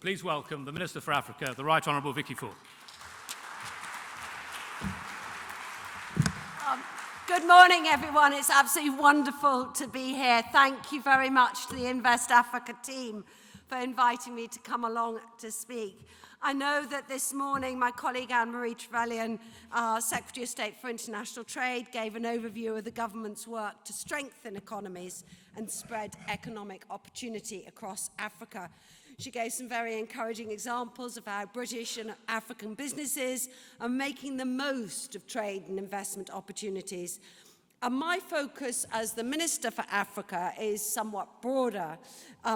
Please welcome the Minister for Africa, the Right Honourable Vicky Ford. Good morning, everyone. It's absolutely wonderful to be here. Thank you very much to the Invest Africa team for inviting me to come along to speak. I know that this morning my colleague Anne-Marie Trevelyan, Secretary of State for International Trade, gave an overview of the government's work to strengthen economies and spread economic opportunity across Africa. She gave some very encouraging examples of how British and African businesses are making the most of trade and investment opportunities. And my focus as the Minister for Africa is somewhat broader.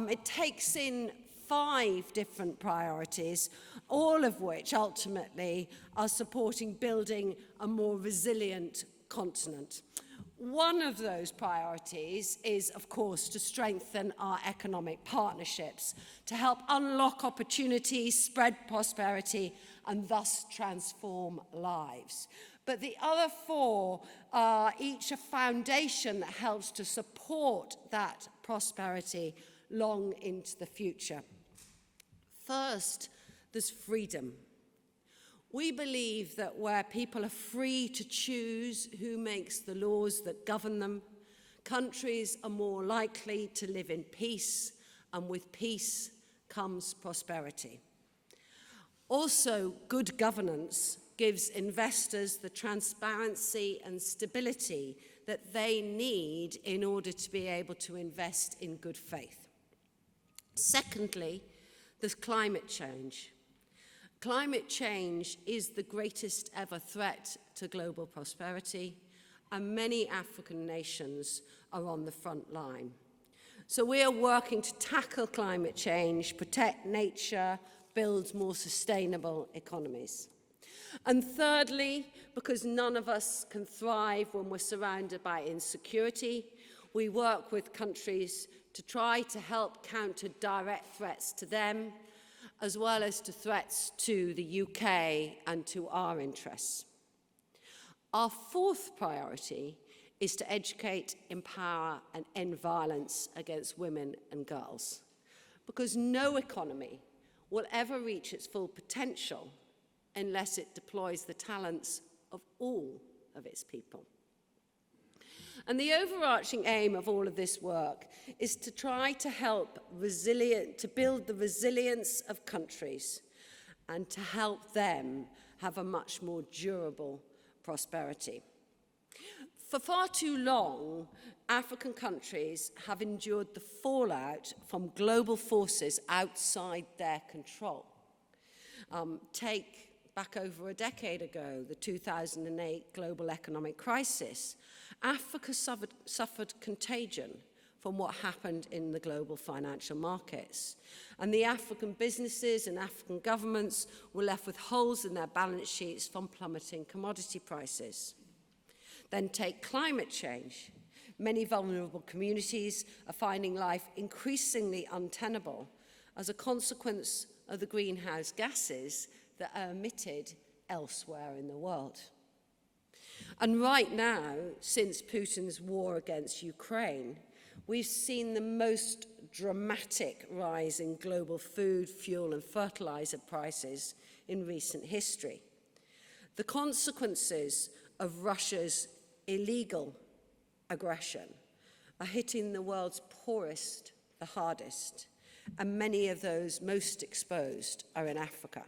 It takes in 5 different priorities, all of which ultimately are supporting building a more resilient continent. One of those priorities is, of course, to strengthen our economic partnerships, to help unlock opportunities, spread prosperity, and thus transform lives. But the other 4 are each a foundation that helps to support that prosperity long into the future. First, there's freedom. We believe that where people are free to choose who makes the laws that govern them, countries are more likely to live in peace, and with peace comes prosperity. Also, good governance gives investors the transparency and stability that they need in order to be able to invest in good faith. Secondly, there's climate change. Climate change is the greatest ever threat to global prosperity, and many African nations are on the front line. So we are working to tackle climate change, protect nature, build more sustainable economies. And thirdly, because none of us can thrive when we're surrounded by insecurity, we work with countries to try to help counter direct threats to them, as well as to threats to the UK and to our interests. Our 4th priority is to educate, empower, and end violence against women and girls, because no economy will ever reach its full potential unless it deploys the talents of all of its people. And the overarching aim of all of this work is to try to help to build the resilience of countries and to help them have a much more durable prosperity. For far too long, African countries have endured the fallout from global forces outside their control. Take back over a decade ago, the 2008 global economic crisis. Africa suffered contagion from what happened in the global financial markets. And the African businesses and African governments were left with holes in their balance sheets from plummeting commodity prices. Then take climate change. Many vulnerable communities are finding life increasingly untenable as a consequence of the greenhouse gases that are emitted elsewhere in the world. And right now, since Putin's war against Ukraine, we've seen the most dramatic rise in global food, fuel, and fertilizer prices in recent history. The consequences of Russia's illegal aggression are hitting the world's poorest the hardest, and many of those most exposed are in Africa.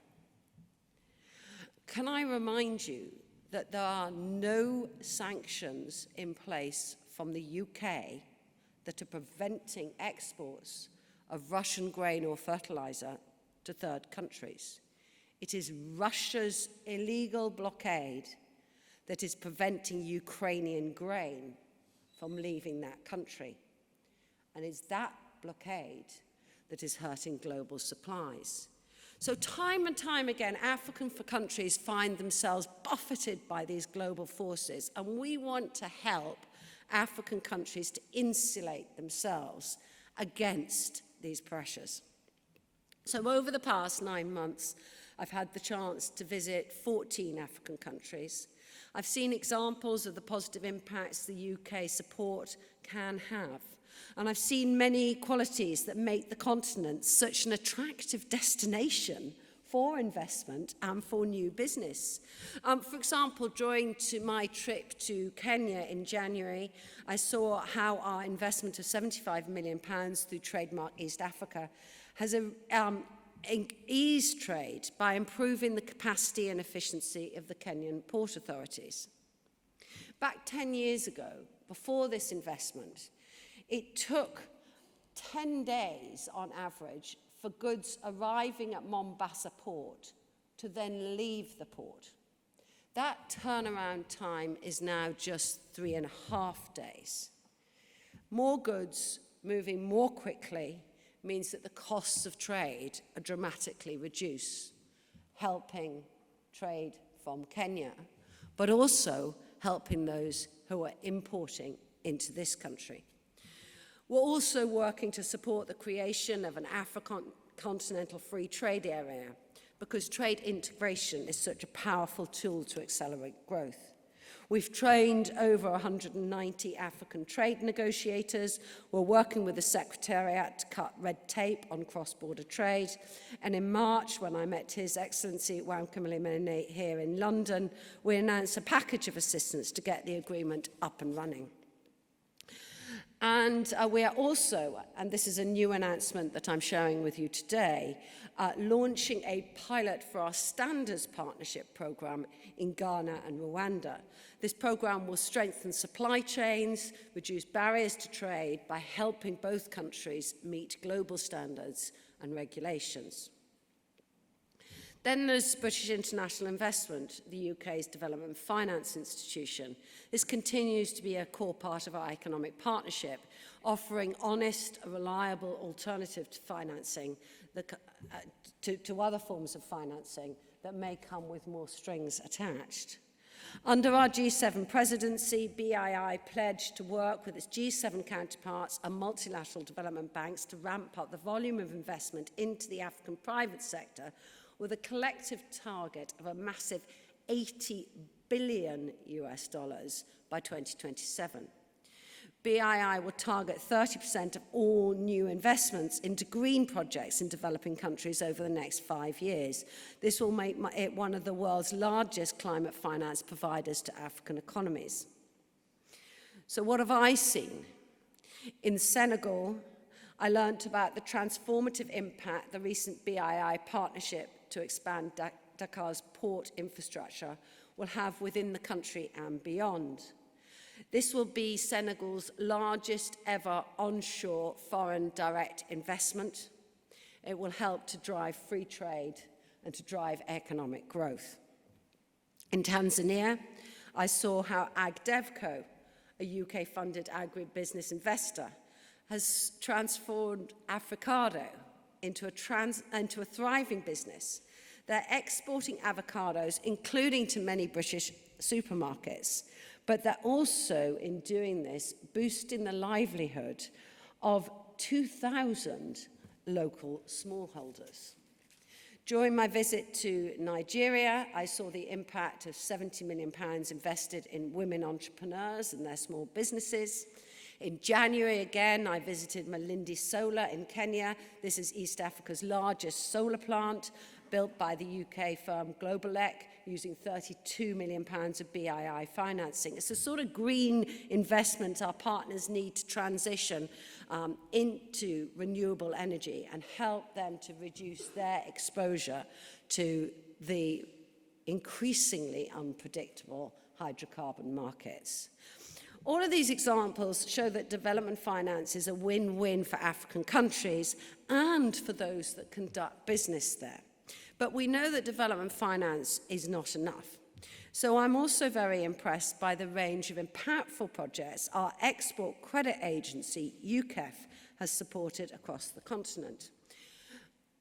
Can I remind you that there are no sanctions in place from the UK that are preventing exports of Russian grain or fertilizer to third countries? It is Russia's illegal blockade that is preventing Ukrainian grain from leaving that country. And it's that blockade that is hurting global supplies. So time and time again, African countries find themselves buffeted by these global forces, and we want to help African countries to insulate themselves against these pressures. So over the past 9 months, I've had the chance to visit 14 African countries. I've seen examples of the positive impacts the UK support can have. And I've seen many qualities that make the continent such an attractive destination for investment and for new business. For example, during my trip to Kenya in January, I saw how our investment of £75 million through Trademark East Africa has eased trade by improving the capacity and efficiency of the Kenyan port authorities. Back 10 years ago, before this investment, it took 10 days on average for goods arriving at Mombasa port to then leave the port. That turnaround time is now just 3.5 days. More goods moving more quickly means that the costs of trade are dramatically reduced, helping trade from Kenya, but also helping those who are importing into this country. We're also working to support the creation of an African continental free trade area because trade integration is such a powerful tool to accelerate growth. We've trained over 190 African trade negotiators. We're working with the Secretariat to cut red tape on cross-border trade. And in March, when I met His Excellency Wamkamele here in London, we announced a package of assistance to get the agreement up and running. And we are also, and this is a new announcement that I'm sharing with you today, launching a pilot for our Standards Partnership Programme in Ghana and Rwanda. This programme will strengthen supply chains, reduce barriers to trade by helping both countries meet global standards and regulations. Then there's British International Investment, the UK's development finance institution. This continues to be a core part of our economic partnership, offering honest, reliable alternative to financing, to other forms of financing that may come with more strings attached. Under our G7 presidency, BII pledged to work with its G7 counterparts and multilateral development banks to ramp up the volume of investment into the African private sector with a collective target of a massive $80 billion by 2027. BII will target 30% of all new investments into green projects in developing countries over the next 5 years. This will make it one of the world's largest climate finance providers to African economies. So what have I seen? In Senegal, I learnt about the transformative impact the recent BII partnership to expand Dakar's port infrastructure will have within the country and beyond. This will be Senegal's largest ever onshore foreign direct investment. It will help to drive free trade and to drive economic growth. In Tanzania, I saw how AgDevco, a UK-funded agribusiness investor, has transformed Africado into a thriving business. They're exporting avocados, including to many British supermarkets, but they're also, in doing this, boosting the livelihood of 2,000 local smallholders. During my visit to Nigeria, I saw the impact of £70 million invested in women entrepreneurs and their small businesses. In January, again, I visited Malindi Solar in Kenya. This is East Africa's largest solar plant, built by the UK firm Globalec, using £32 million of BII financing. It's the sort of green investment our partners need to transition into renewable energy and help them to reduce their exposure to the increasingly unpredictable hydrocarbon markets. All of these examples show that development finance is a win-win for African countries and for those that conduct business there. But we know that development finance is not enough. So I'm also very impressed by the range of impactful projects our export credit agency, UKEF, has supported across the continent.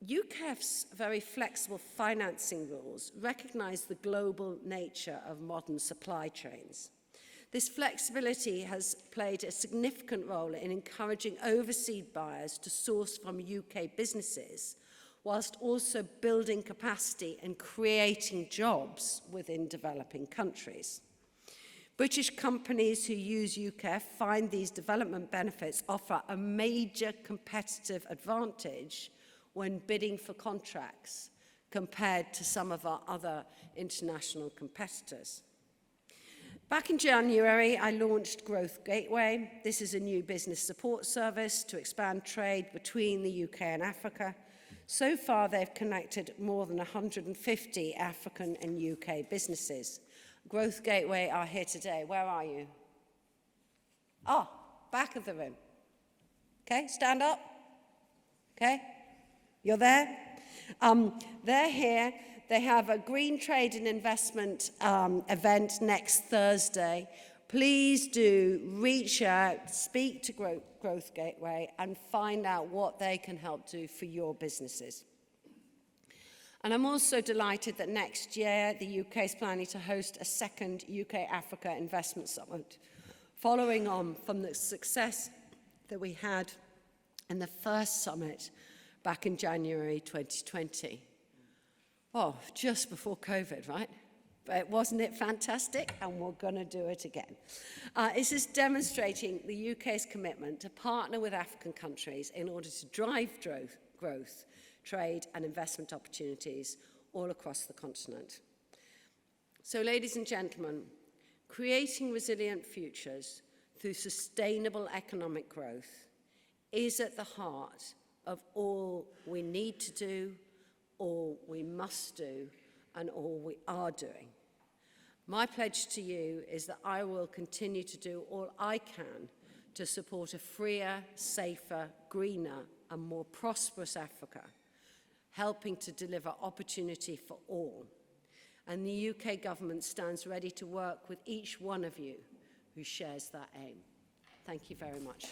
UKEF's very flexible financing rules recognize the global nature of modern supply chains. This flexibility has played a significant role in encouraging overseas buyers to source from UK businesses, whilst also building capacity and creating jobs within developing countries. British companies who use UKEF find these development benefits offer a major competitive advantage when bidding for contracts compared to some of our other international competitors. Back in January, I launched Growth Gateway. This is a new business support service to expand trade between the UK and Africa. So far, they've connected more than 150 African and UK businesses. Growth Gateway are here today. Where are you? Oh, back of the room. Okay, stand up. Okay, you're there? They're here. They have a green trade and investment event next Thursday. Please do reach out, speak to Growth Gateway, and find out what they can help do for your businesses. And I'm also delighted that next year the UK is planning to host a second UK-Africa Investment Summit, following on from the success that we had in the first summit back in January 2020. Well, just before COVID, right? But wasn't it fantastic? And we're going to do it again. This is demonstrating the UK's commitment to partner with African countries in order to drive growth, trade and investment opportunities all across the continent. So, ladies and gentlemen, creating resilient futures through sustainable economic growth is at the heart of all we need to do, all we must do, and all we are doing. My pledge to you is that I will continue to do all I can to support a freer, safer, greener, and more prosperous Africa, helping to deliver opportunity for all. And the UK government stands ready to work with each one of you who shares that aim. Thank you very much.